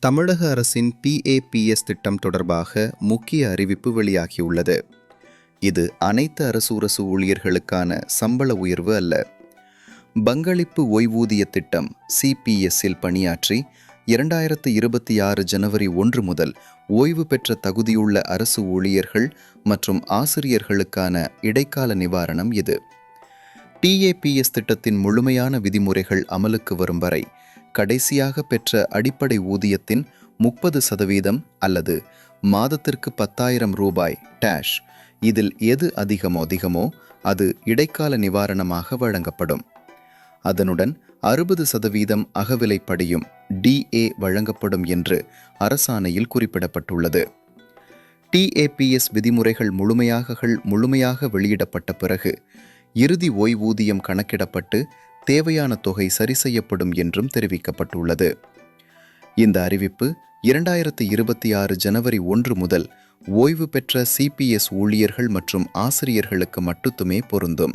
தமிழக அரசின் PAPS திட்டம் தொடர்பாக முக்கிய அறிவிப்பு வெளியாகியுள்ளது. இது அனைத்து அரசு ஊழியர்களுக்கான சம்பள உயர்வு அல்ல. பங்களிப்பு ஓய்வூதிய திட்டம் CPS-இல் பணியாற்றி 2026 ஜனவரி 1 முதல் ஓய்வு பெற்ற தகுதியுள்ள அரசு ஊழியர்கள் மற்றும் ஆசிரியர்களுக்கான இடைக்கால நிவாரணம் இது. PAPS திட்டத்தின் முழுமையான விதிமுறைகள் அமலுக்கு வரும் வரை கடைசியாக பெற்ற அடிப்படை ஊதியத்தின் 30% அல்லது மாதத்திற்கு 10,000 ரூபாய் டேஷ் இதில் எது அதிகமோ அது இடைக்கால நிவாரணமாக வழங்கப்படும். அதனுடன் 60% அகவிலைப்படியும் DA வழங்கப்படும் என்று அரசாணையில் குறிப்பிடப்பட்டுள்ளது. TAPS விதிமுறைகள் முழுமையாக வெளியிடப்பட்ட பிறகு இறுதி ஓய்வூதியம் கணக்கிடப்பட்டு தேவையான தொகை சரி செய்யப்படும் என்றும் தெரிவிக்கப்பட்டுள்ளது. இந்த அறிவிப்பு 2026 ஜனவரி 1 முதல் ஓய்வு பெற்ற CPS ஊழியர்கள் மற்றும் ஆசிரியர்களுக்கு மட்டுமே பொருந்தும்.